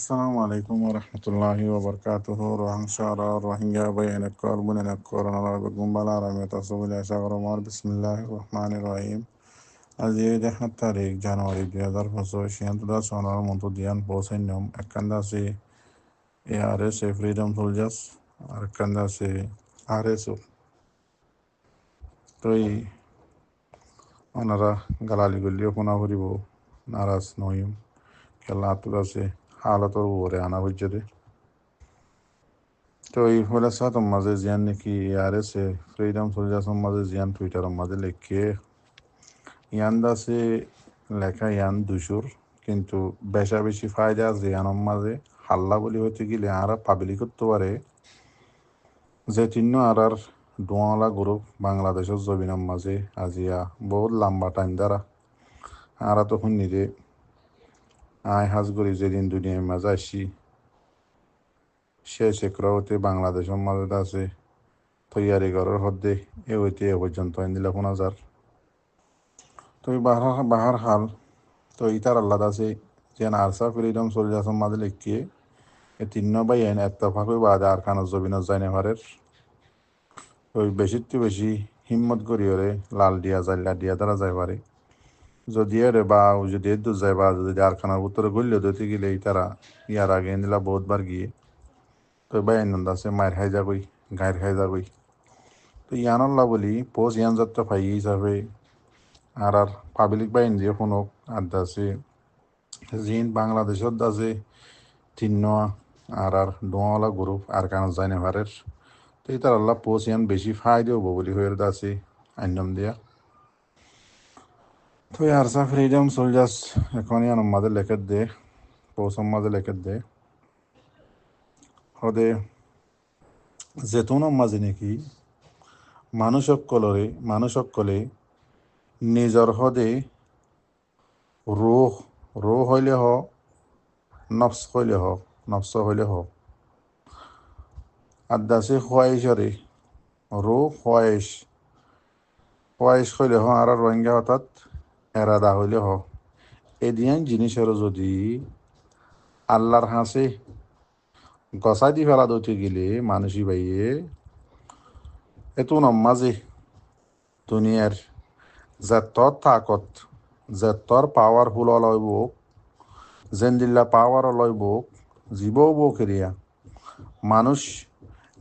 Assalamu alaikum wa rahmatullahi wa barakatuhu. Rohangshara Rohingya bayanakor bunanakor anarabe gumbala rameta subila shagromar bismillahirrahmanirrahim. Aziye dehat tarik Januari 2025 yantuda sonar montu diyan posenyom ekanda se ARS Freedom Soldiers ekanda se RSO. Toi onara galali gulliyo puna huribo naras noyum kella atuda se হালতর উপরে আনা হচ্ছে তো এই হলে সাথে মাঝে জিয়ান নাকি ইয়ারেছে ফ্রিডম সোলজার্স মাঝে জিয়ান টুইটারের মাঝে লেখে ইয়ান দাসে লেখা ইয়ান দুশোর কিন্তু বেশা বেশি ফায়দা জিয়ানের মাঝে হাল্লা বলি হতে গেলে আর পাবলিক করতে পারে যে তিন্ন আর ডোয়ালা গ্রুপ বাংলাদেশের জমিনের মাঝে আজিয়া বহুত লম্বা টাইম দ্বারা আর তো শুনি রে আয় হাজ করি যেদিন দুনিয়ার মাঝে আসি সে চেক্রবর্তী বাংলাদেশের মাঝে আছে তৈয়ারি করার হদ্দে এ হইতে এ পর্যন্ত দিলে 5000 তো বাহার হাল তো ইতার আল্লাহ আছে যেন আরসা ফ্রিডম সোলজার্সের মাঝে লিখিয়ে এ তিন্ন বাই আইন এত্তফাক বাদে আর খান জবিন যাইনে পারের ওই বেশি হিম্মত করি ওরে লাল দিয়া জাল্লা দিয়া দ্বারা যাই পারে যদি রে বা যদি দূর যায় বা যদি আর খানার উত্তরে গড়লে দিতে গেলে তারা ইয়ার আগে দিলা বহুতবার গিয়ে তো বাই আনন্দ আছে মায়ের খাই যাবই গায়ের খাই যাবই তো ইয়ানল্লা বলি পোষ ইয়ান যাত্রা ফাই হিসাবে আর পাবলিক বাহিন দিয়ে ফোনক আর দাসে জিন বাংলাদেশত দাসে তিন্ন আর ডোয়ালা গ্রুপ আর কান যাইনে ভারের তো তার আল্লাহ পোষ ইয়ান বেশি ফায়দা হবো বলি হয়ে দাসে আইনম দিয়া তো আরসা ফ্রিডম সোলজার্স এখন ইয়ান মাঝে লেখত দে পোষম মাঝে লেখত দে হদে জেতুনের মাঝে নাকি মানুষসকলে নিজর হদে রোহ হইলে হ নফস হইলে হ আদাসে খোয়াইশরে খোয়াইশ হইলে হ আর রোহিঙ্গা হঠাৎ এরাদা হইলে হ এদিয়ান জিনিসের যদি আল্লাহর হাসে গসাই দি ফেলা দইতে গেলে মানুষই বাইয়ে এত নমাজে দুনিয়ার যেতর তাকত যেতর পাওয়ারফুল লইব জেন্দিল্লা পাওয়ার লইব জীবও বকেরিয়া মানুষ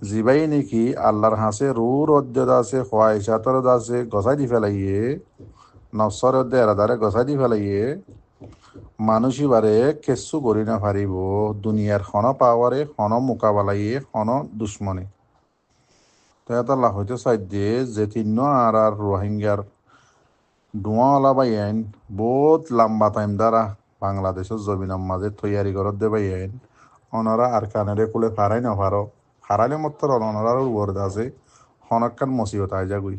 জীবাই নাকি আল্লাহর হাসে রুর অদ্যত আছে খোয়াইশাতর আছে গসাই দি ফেলাইয়ে নফসর অধ্যে এরাদারে গসাই দি ফেলাইয়ে মানুষই বারে কেসু করি না পারিব দুনিয়ার খন পাওয়ারে খন মোকাবেলাইয়ে খন দুশ্মনে তো আল্লাহ হইতে চাই দিয়ে যে তিন্ন আর রোহিঙ্গার ডুয়াওয়ালা বাইন বহুত লম্বা টাইম দ্বারা বাংলাদেশের জমিনের মাঝে তৈয়ারি করত দে বাইন ওনারা আর কানেরে কুলে ফারাই না ফারাইলে মত ওনারার ওয়ার্ড আছে হনকান মসিবত আইজাগুই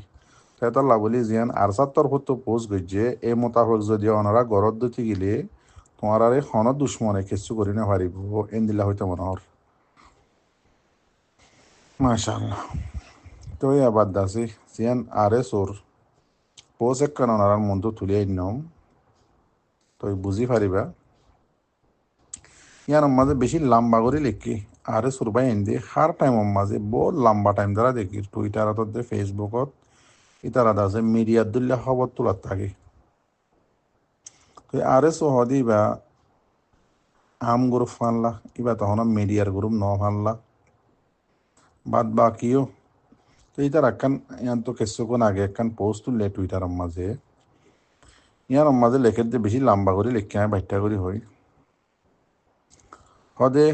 তাই আল্লাহ বলি জিয়ান আর সাত্তর ফুট পোষ গইছে এই মোতাবেক যদি ওনারা গরত দিতে গেলে তোমার আর খন দুশ্মনে কিছু করি না পারিব এন্দিলা হইতে মনোহর মাশাআল্লাহ তো আবার দাসি জিয়ান আরে সোর পোষ একখান ওনার মন্ত্র তুলিয়ে নিলাম তো বুঝি পারিবা ইয়ার মাঝে বেশি লম্বা করে লিখি আরে সুরবাই এনে হার টাইমের মাঝে বহুত লম্বা টাইম দ্বারা দেখি টুইটারত দে ফেসবুকত ইতারা আছে মিডিয়ার দুল্লা খবর তোলার থাকে তো আরে সহদি বা আম গ্রুপ ফানলা ইবা তখন মিডিয়ার গ্রুপ ন ফানলা বাদ বাকিও তো ইতার একখান ইয়ান তো কিছুক্ষণ আগে একখান পোস্ট তুললে টুইটারের মাঝে ইয়ার মাঝে লেখে দিয়ে বেশি লম্বা করে লিখে বাইটা করে হয় হদে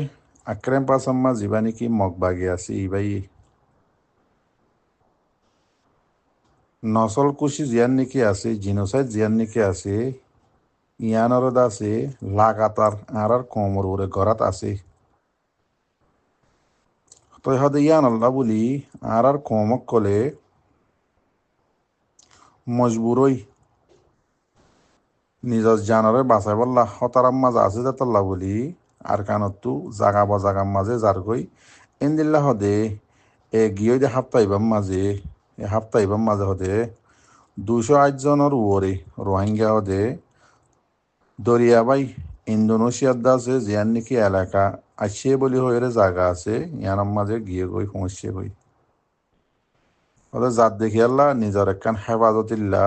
আক্রেম পাসাম্মা জীবানী কি মগবাগে আছে ইবাই নসল কুশি জিয়ান নাকি আছে জিনোসাইড জিয়ান নাকি আছে ইয়ানর আছে লাগাতার আর কমর ওরে গড়াত আছে তো হদে ইয়ান আল্লাহ বলি আর কমক কলে মজবুরই নিজর জানরে বাঁচাই বললা হতারাম মাঝে আছে যাতাল্লা বলি আর কানতু জাগা বা জাগার মাঝে যার গই এন্দিল্লা হদে এ গিয়ে দে হাপ্তাইবাম মাঝে হদে 208 জনের উপরে রোহিঙ্গা হদে দরিয়াবাই ইন্দোনেশিয়ার আছে জিয়ান নাকি এলাকা আসছে বলি হয়ে জায়গা আছে ইয়ার মাঝে গিয়ে গই সমস্যা গই ওদের জাত দেখি আল্লাহ নিজের একখান হেফাজতিল্লা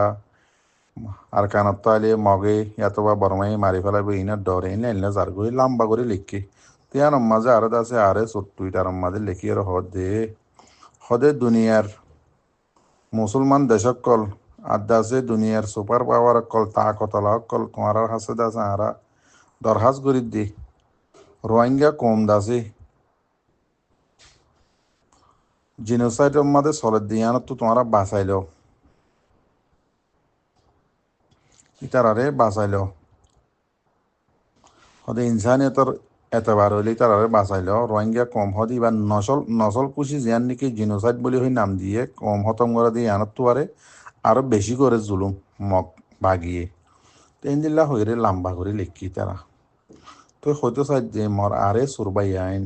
আর কানত তাইলে মগে ইয়াতো বা বরমাই মারি ফেলাইব ইনার ডরে ইনা ইনা যার গই লম্বা করে লিখি তিয়ার মাঝে আরো আছে আরে টুইটার মাঝে লিখি আর হদে দুনিয়ার মুসলমান দেশকল আড্ডা আছে দুনিয়ার সুপার পাওয়ার কল তাকতলা কল তোমার হাসে দাসে আরা দরহাজ করি দি রোহিঙ্গা কম দাসে জিনোসাইডের মাঝে চলে দিয়ান তো তোমারা বাঁচাইল ইতারারে বাঁচাইল হদে ইনসানিয়তর এতবার হইলে ইতারারে বাঁচাইল রোহিঙ্গা কম হদি বা নসল নসল কুশি জিয়ান নাকি জিনোসাইড বলে হই নাম দিয়ে কম হতম করে দিয়ে আনত তোয়ারে আরো বেশি করে জুলুম মগ বাগিয়ে তো ইন্দিল্লা হইরে লাম্বা করে লিখি তারা তো হয়তো চাই যে মর আরে সুরবাই আইন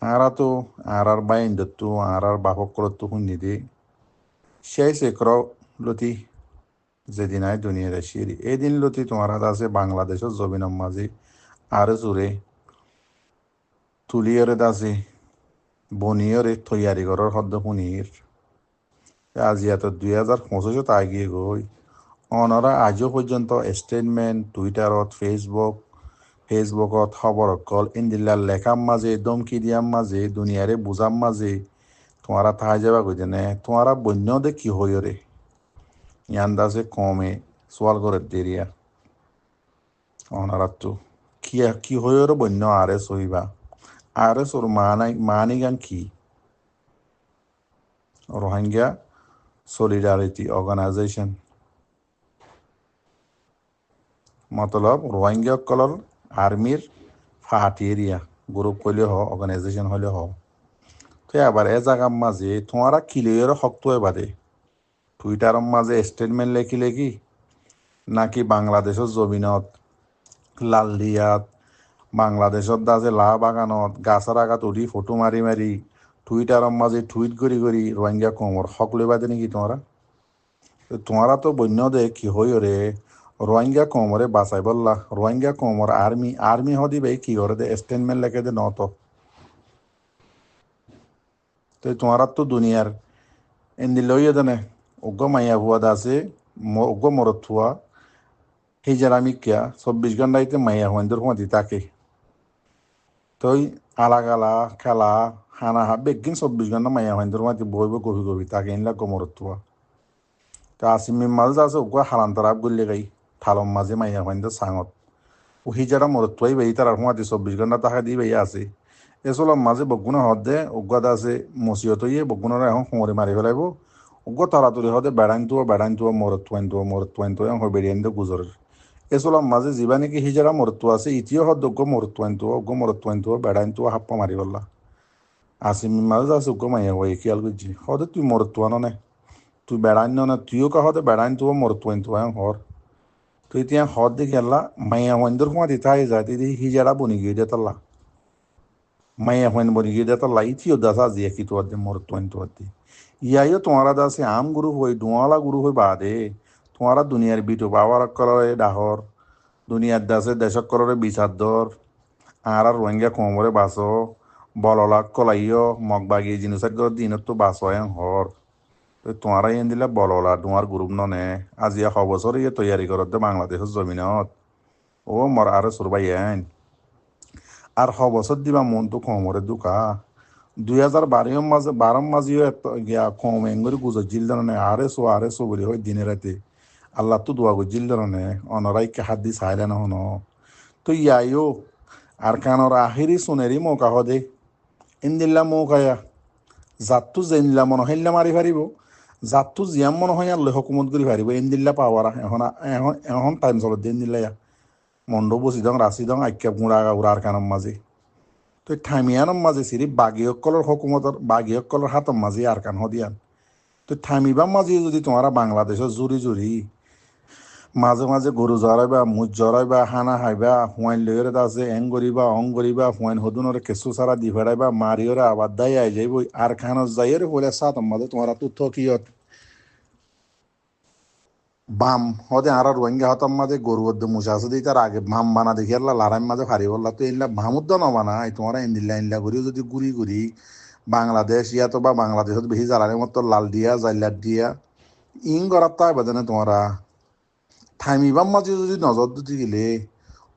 আরা তো আর বাইন দত্তু আর বাপক করতো শুনি দে সেই সেক্র লতি যেদিন আয় দুনিয়ার শিরি এই দিন লতি তোমার হাত আছে বাংলাদেশের জমিনের মাঝে আর জোরে তুলিয়রে দাসে বনিয়রে তৈয়ারি করার হদ্দ শুনির আজি এত 2025 আগিয়ে গই অনরা আজও পর্যন্ত স্টেটমেন্ট টুইটারত ফেসবুকত খবর কল ইন্দিল্লার লেখার মাঝে দমকি দিয়ার মাঝে দুনিয়ারে বুঝার মাঝে তোমারা থাই যাবা কই নে তোমারা বন্য দে কি হইরে ইয়ান্দাজে কমে সোয়াল করে দেরিয়া অনারা তো কি হইরে বন্য আরে সইবা আরে সোর মানিগান কি রোহিঙ্গা সলিডারিটি অর্গানাইজেশন মতলব রোহিঙ্গা কলর আর্মির ফাটি এরিয়া গ্রুপ হইলে অর্গানাইজেশন হইলে তো আবার এ জায়গার মাঝে তোমারা কিলিয়ের শক্ত বাদে টুইটারের মাঝে স্টেটমেন্ট লেখি নাকি বাংলাদেশের জমিনত লালদিয়াত বাংলাদেশত দাজে লাহ বাগানত গাছের আঘাত উঠি ফটো মারি টুইটারের মাঝে টুইট করি রোহিঙ্গা কমর হক লই বাদে নাকি তোমারা তো বন্য দে কি হই রে রোহিঙ্গা কমরে বাঁচাই বললা রোহিঙ্গা কমর আর্মি হদি ভাই কি করে দে স্টেটমেন্ট লেখে দে নত তো তোমারা তো দুনিয়ার এন্দি লইয়ে দেনে উগ্র মাইয়া ভুয়া দাসে উগ্র মরত থুয়া হিজারামি কিয়া 24 ঘন্টাইতে মাইয়া হুয়াইন্দর হুঁদি তাকে তই আলা খেলা হানা বেগিন 24 ঘন্টা মাইয়া হুয়াইন্দর হুঁদি বইব গভি তাকে ইনলা গমরত থুয়া তা আসিমি মাঝে আছে উগ্র হালান্তর আপ গল্লে গাই থালম মাঝে মাইয়া হুয়াইন্দর সাঙত ও হিজারা মরত থুয়াই ভাই তার হুঁদি 24 ঘন্টা তাহা দি ভাই আছে এসলাম মাঝে বগুনা হদে উগ্র দাসে মসিয়ত ইয়ে বগুনার এখন হুঁড়ি মারি ফেলাইব উগ্র তাড়াতাড়ি হদে বেড়াইন তুয়া মরত তুয়াইন হয় বেরিয়াইন দে গুজরের এসলাম মাঝে যিবা নাকি হিজারা মরত্ব আছে ইতিও হদ উগ্র মরত্বাইন বেড়াইন তুয়া হাপ্পা মারি বললা আসিমি মাঝে আছে উগ্র মাইয়া হয়ে খেয়াল করছি হদে তুই মরত্বান নে তুই বেড়াইন নে তুইও কা হদে বেড়াইন তুয়া মরত্বাইন তুয়া হর তুই এতিয়া হদ দেখি আল্লাহ মাইয়া হইন্দর হুঁয়া দিতে যায় তুই হিজারা বনি গিয়ে দে তাল্লা মাইয়া হইন বনি গিয়ে দে তাল্লা ইতিও দাসা জিয়া কি তোয়ার দে মরত্বাইন তোয়ার দে ইয়াইও তোমারা দাসে আম গুরু হই ডুয়ালা গুরু হই বাদে তোমারা দুনিয়ার বিটু পাওয়ার করে ডাহর দুনিয়ার দাসে দেশক করে বিচার আর রোহিঙ্গা কমরে বাসো বললাক কলাইও মগ বাগিয়ে জিনিসার করে দিনত তো বাস হয় হর তো তোমারা ইন দিলে বললা তোমার গ্রুপ ননে আজিয়া বছর ইয়ে তৈয়ারি করতে বাংলাদেশের জমিনত ও মর আরে সুরবাই আইন আর বছর দিবা মন তো কমরে দুকা 2012 মাঝেও গিয়া কম এঙ্গরি গুজর জিল ধরনে আরে সো বলি হয় দিনে রাতে আল্লাহ তো দোয়া গজিল ধরনে অনরাইকে হাত দি চাইলে নহন তো ইয়াইও আর কানর আহিরি সোনেরি মৌকা হদে ইন্দিল্লা মৌকায়া জাতটো জেনিলা মন হইলা মারি ফারিব জাতটো জিয়াম মন হয় আল্লাহ হকুমত করি ফারিব ইন্দিল্লা পাওয়ারা এখন টাইম চলত দিয়ে ইন্দিল্লা মন্ড বসি দং রাশি দং আক্যা গুড়া উড়ার কানম মাঝে তো থামিয়ানম মাঝে সিরি বাগিয়কলর হাতম মাঝে আর কান হদিয়ান তো থামিবার মাঝে যদি তোমারা বাংলাদেশের জুরি মাঝে গরু জরাইবা মুজ জরাইবা হানা হাইবা হুয়াইন লইরে আছে এং গরিবা অং গরিবা হুয়াইন হদুনরে কেঁচু সারা দি ফেরাইবা মারিওরে আবার দাই আই যাইব আর খানত যাইরে বলে সাতম মাঝে তোমারা তো থকিয়ত বাম হতে আর রোহিঙ্গা হতাম মাঝে গরু বদ্ধ মুসা আছে দিই তার আগে ভাম বানা দেখি আল্লাহ লারাম মাঝে হারি বললা তো ইল্লা ভামুদ্দ নবানা এই তোমরা ইন্দিল্লা ইল্লা করি যদি গুড়ি গুড়ি বাংলাদেশ ইয়াতো বা বাংলাদেশত বেশি জ্বালানির মতো লাল দিয়া জাইলার দিয়া ইং করার তাই বাজানে তোমরা থামিবাম মাঝে যদি নজর দিতে গেলে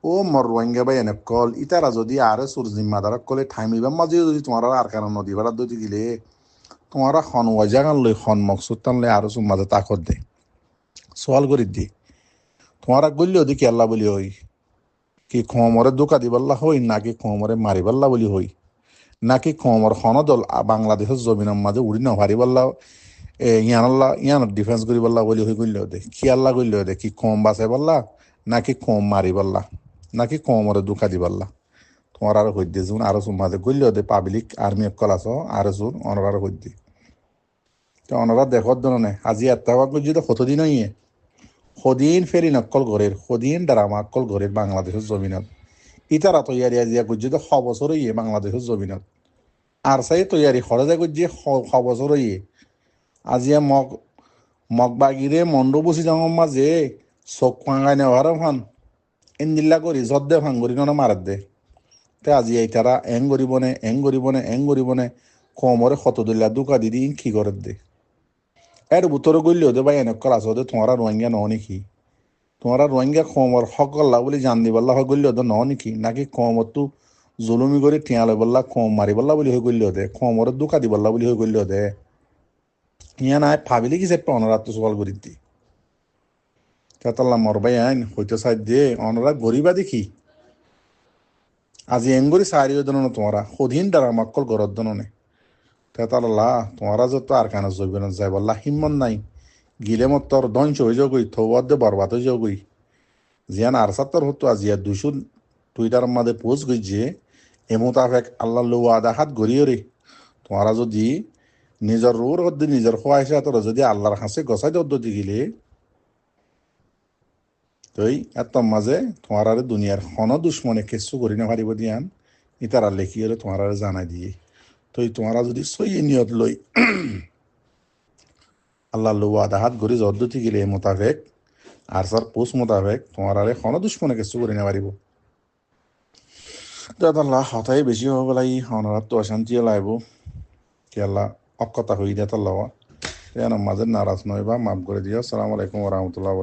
ও মর রোহিঙ্গা বা এনেকল ইতারা যদি আরে সুর জিম্মাদারক কলে থামিবাম মাঝে যদি তোমার আর কারণ নদী বেড়াত দিতে গেলে তোমারা খন ওয়াজাগান লই খন মকসুদ টানলে আরো মাঝে তাকত দে সোয়াল করি দি তোমারা গল্লিও দেখি আল্লাহ বলি হই কি খমরে দোকা দিবাল্লা হই নাকি খমরে মারিবাল্লা বলি হই নাকি খমর খনদল বাংলাদেশের জমিনের মাঝে উড়ি না হারিবাল্লা ইয়ানাল্লা ইয়ান ডিফেন্স করিবাল্লা বলি হই গল্লিও দে কি আল্লাহ গল্লিও দে কি কম বাঁচাই পাল্লা নাকি কম মারিবাল্লা নাকি কমরে দোকা দিবাল্লা তোমার আরো হইতে শুন আরো মাঝে গল্লিও দে পাবলিক আর্মি অকল আছো আরো শুন অনর আরো হইতে তো অনরা দেখত দনে আজি একটা যদি কতদিন হইয়ে সদিন ফেরি নকল ঘরের সদিন ড্রামা অকল ঘরের বাংলাদেশের জমিনত ইতারা তৈয়ারি আজিয়া গুজিত শ বছর ইয়ে বাংলাদেশের জমিনত আর চাই তৈয়ারি খরচা গুজিয়ে শ বছর ইয়ে আজিয়া মগ বাগিরে মন্ড বসি যাওয়ার মাঝে চোখ পাঙাই নেওয়ার ফান এন্দিল্লা করি জদ দে ভাঙ্গুরি ননে মারাত দে তে আজি ইতারা এং গরিবনে এং গরিবনে এং গরিবনে কমরে ক্ষত দিল্লা দুকা দিদি কি করে দে এর বুতরে গল্লি হতে বা এনেকল আছে হতে তোমারা রোহিঙ্গা ন নাকি তোমারা রোহিঙ্গা কমর হকল্লা বলে জান দিবাল্লা হয় গল্লি হতে ন নাকি নাকি কমর তো জুলুমি করে টিয়া লই বললা কম মারি বললা বলি হয়ে গল্লি হতে কমর দুকা দিবাল্লা বলি হয়ে গল্লি হতে ইয়া নাই ভাবিলে কি চেপে অনরাত সওয়াল করি দি তেতাল্লা মরবাই আইন হইতে চাই দে অনরা গরিবা দেখি আজি এঙ্গরি সারি দন তোমরা সদিন দ্বারা মাক্কল গরত দননে তেতাল্লা তোমরা যত আর কানা জৈব যাই বললা হিম্মত নাই গিলে মত তোর ধ্বংস হয়ে যাও গই থৌবাদ দে বরবাদ হয়ে যাও গই জিয়ান আর সাত্তর হতো আজিয়া দুশো টুইটার মাঝে পোস্ট গইছে এ মোতাবেক আল্লাহ লো আদা হাত গড়িয়ে রে তোমরা যদি নিজের রোর হদ্দি নিজের খোয়াইছে তোরা যদি আল্লাহর হাসে গসাই দদ্দি গিলে তই এত মাঝে তোমার আর দুনিয়ার হন দুশ্মনে কেসু করি না পারিব দিয়ান ইতারা লেখি হলে তোমার আর জানাই দিয়ে তই তোমারা যদি সই নিয়ত লই আল্লাহ লো আদা হাত গড়ি জদ্দি গিলে এ মোতাবেক আর স্যার পোস্ট মোতাবেক তোমার আরে হন দুশ্মনে কেসু করি না পারিব তো আল্লাহ হতাই বেশি হয়ে গেলাই অনারাত তো অশান্তি লাইব কি আল্লাহ অকতা হই দিয়ে তাল্লাহ মাঝে নারাজ নয় বা মাফ করে দিও আসসালামু আলাইকুম রহমতুল্লাহ।